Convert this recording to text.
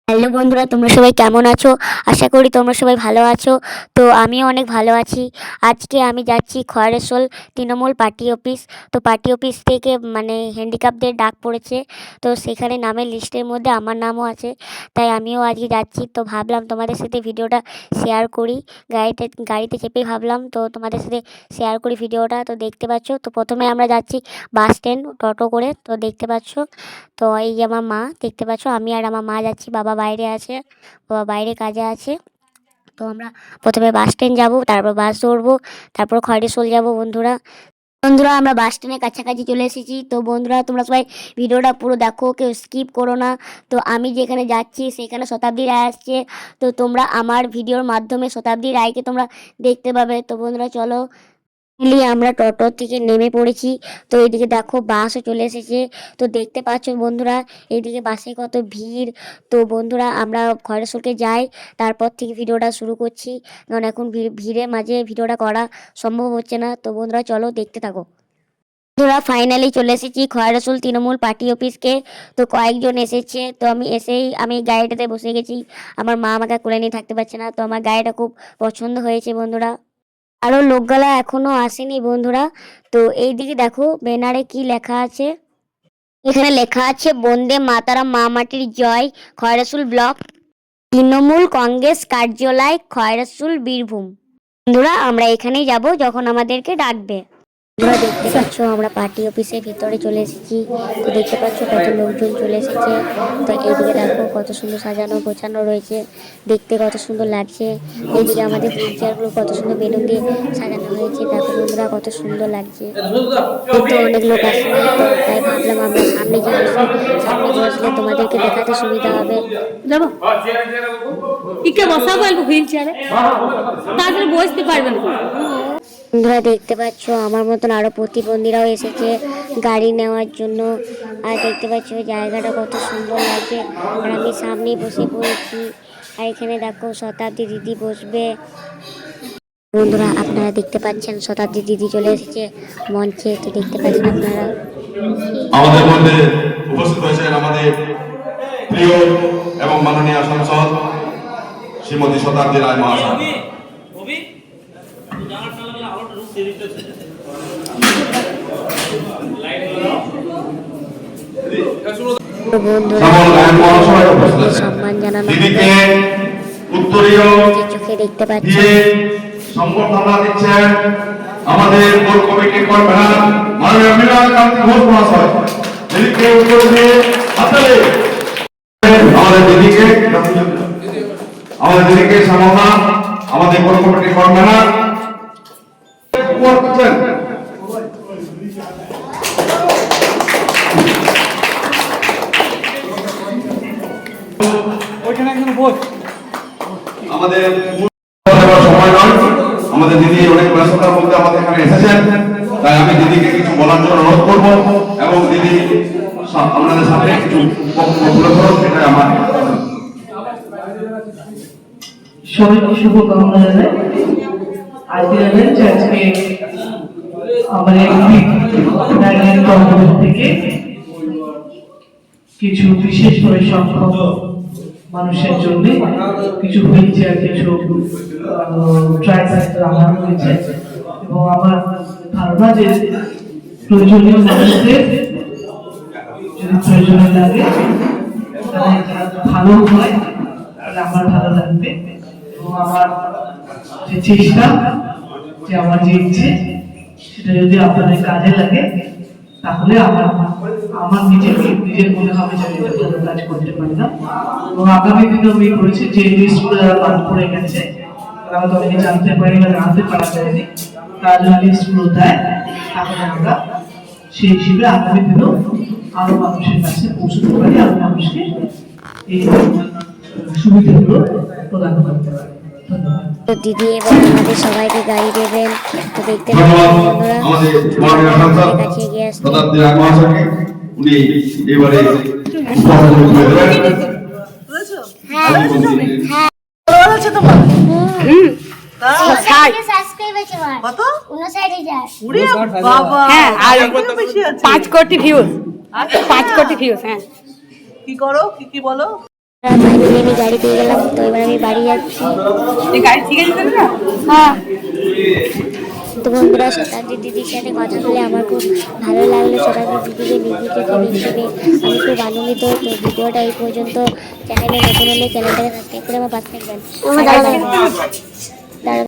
Hello বন্ধুরা, তোমরা সবাই কেমন আছো? আশা করি তোমরা সবাই ভালো আছো। তো আমিও অনেক ভালো আছি। আজকে আমি যাচ্ছি খয়রেশোল তৃণমূল পার্টি অফিস। তো পার্টি অফিস থেকে হ্যান্ডিক্যাপদের ডাক পড়েছে। তো সেখানে নামের লিস্টের মধ্যে আমার নামও আছে, তাই আমিও আজকে যাচ্ছি। তো ভাবলাম তোমাদের সাথে ভিডিওটা শেয়ার করি। গাড়িতে চেপেই ভাবলাম তো তোমাদের সাথে শেয়ার করি ভিডিওটা। তো দেখতে পাচ্ছ, তো প্রথমে আমরা যাচ্ছি বাস স্ট্যান্ড টোটো করে। তো দেখতে পাচ্ছ, তো এই যে আমার মা, দেখতে পাচ্ছ আমি আর আমার মা যাচ্ছি। বাবা বাইরে আছে, বাবা বাইরে কাজে আছে। তো আমরা প্রথমে বাস স্ট্যান্ড যাবো, তারপর বাস ধরবো, তারপর খয়রেশোল যাবো। বন্ধুরা বন্ধুরা আমরা বাস স্ট্যান্ডের কাছাকাছি চলে এসেছি। তো বন্ধুরা তোমরা সবাই ভিডিওটা পুরো দেখো, কেউ স্কিপ করো না। তো আমি যেখানে যাচ্ছি সেখানে শতাব্দী রায় আসছে। তো তোমরা আমার ভিডিওর মাধ্যমে শতাব্দী রায়কে তোমরা দেখতে পাবে। তো বন্ধুরা চলো, আমরা টোটো থেকে নেমে পড়েছি। তো এইদিকে দেখো বাসও চলে এসেছে। তো দেখতে পাচ্ছ বন্ধুরা, এইদিকে বাসে কত ভিড়। তো বন্ধুরা আমরা খয়রেশোলকে যাই, তারপর থেকে ভিডিওটা শুরু করছি, কারণ এখন ভিড়ের মাঝে ভিডিওটা করা সম্ভব হচ্ছে না। তো বন্ধুরা চলো দেখতে থাকো। বন্ধুরা ফাইনালি চলে এসেছি খয়রেশোল তৃণমূল পার্টি অফিসকে। তো কয়েকজন এসেছে, তো আমি গাড়িটাতে বসে গেছি। আমার মা আমাকে কোলে নিয়ে থাকতে পারছে না। তো আমার গাড়িটা খুব পছন্দ হয়েছে বন্ধুরা। আরও লোকগুলা এখনো আসেনি বন্ধুরা। তো এইদিকে দেখো ব্যানারে কি লেখা আছে। এখানে লেখা আছে বন্দে মাতারাম, মা মাটির জয়, খয়রেশোল ব্লক তৃণমূল কংগ্রেস কার্যালয়, খয়রেশোল, বীরভূম। বন্ধুরা আমরা এখানেই যাব যখন আমাদেরকে ডাকবে। বন্ধুরা দেখতে পাচ্ছ আমরা পার্টি অফিসের ভিতরে চলে এসেছি। তো দেখতে পাচ্ছ কত লোকজন চলে এসেছে। তো এইদিকে দেখো কত সুন্দর সাজানো গোছানো রয়েছে, দেখতে কত সুন্দর লাগছে। এইদিকে আমাদের হুইল চেয়ারগুলো কত সুন্দর বেলুন দিয়ে সাজানো হয়েছে। দেখো বন্ধুরা কত সুন্দর লাগছে। তো অনেক লোক আসেনি, তো তাই ভাবলাম আমরা সামনে গিয়ে বসি। সামনে বসলে তোমাদেরকে দেখাতে সুবিধা হবে। যাবো ইকে বসাবো অল্প হুইল চেয়ারে, তাড়াতাড়ি বসতে পারবেন। বন্ধুরা দেখতে পাচ্ছ আমার মতন আরো প্রতিবন্ধীরাও এসেছে গাড়ি নেওয়ার জন্য। আর দেখতে পাচ্ছ জায়গাটা কত সুন্দর লাগছে। আর আমি সামনেই বসে পড়েছি। আর এখানে দেখো শতাব্দী দিদি বসবে। বন্ধুরা আপনারা দেখতে পাচ্ছেন শতাব্দী দিদি চলে এসেছে মঞ্চে। তো দেখতে পাচ্ছেন আপনারা আমাদের মধ্যে উপস্থিত হয়েছেন আমাদের প্রিয় এবং মাননীয় সাংসদ শ্রীমতী শতাব্দী রায় মহাশয়। সম্মান জানানো চোখে দেখতে পাচ্ছি। সংবর্ধনা দিচ্ছেন আমাদের কোর কমিটির কনভেনর মাননীয় মৃণাল কান্তি ঘোষ মহাশয়। দিদিকে উত্তর দিয়ে হাততালি। আমাদের দিদিকে সম্মাননা আমাদের কোর কমিটির কনভেনর করছেন। আমাদের সময় নয়, আমাদের দিদি অনেক ব্যস্ততার মধ্যে আমাদের এখানে এসেছেন, তাই আমি দিদিকে কিছু বলার জন্য অনুরোধ করবো এবং দিদি আপনাদের সামনে কিছু বক্তব্য করুন, সেটাই আমার সবাইকে শুভকামনা জানাই। আজকে আমাদের থেকে কিছু বিশেষ করে সংখ্যক মানুষের জন্য কিছু হুইল চেয়ার, কিছু ট্রাইসাইকেল আনানো হয়েছে। এবং আমার ধারণা যে প্রয়োজনীয় মানুষদের যদি প্রয়োজনীয় লাগে, ভালো হয়, তাহলে আমার ভালো লাগবে। এবং আমার যে চেষ্টা, যে আমার যে ইচ্ছে, সেটা যদি আপনাদের কাজে লাগে, তাহলে আমার নিজের মনে হবে যে আমি এটা ভালো কাজ করতে পারি না। এবং আগামী দিনে আমি করেছি যে লিস্টগুলো যারা বাদ পড়ে গেছে, তারা তো অনেকে জানতে পারি বা জানতে পারা যায়নি, তারা যদি লিস্টগুলো দেয়, তাহলে আমরা সেই হিসেবে আগামী দিনেও আরো মানুষের কাছে পৌঁছতে পারি, আরো মানুষকে এই সুবিধাগুলো প্রদান করতে পারি। তো দিদি এবার আমাদের সবাইকে গাড়ি দেবেন। তো দেখতে কাছে এগিয়ে আসতে হ্যাঁ, আর 5 কোটি ভিউজ, 5 কোটি ভিউজ। হ্যাঁ, কি করো, কি বলো? ফাইনালি আমি গাড়ি পেয়ে গেলাম, তো এবার আমি বাড়ি যাচ্ছি। হ্যাঁ, তো বন্ধুরা শতাব্দী দিদির সাথে কথা বলে আমার খুব ভালো লাগলো। শতাব্দী দিদিকে নিজে থেকে হিসেবে আমি খুব আনন্দিত। তো ভিডিওটা এই পর্যন্ত। চ্যানেলে নতুন হলে চ্যানেলটাকে সাবস্ক্রাইব করে আমার পাশে থাকবেন। দাঁড়া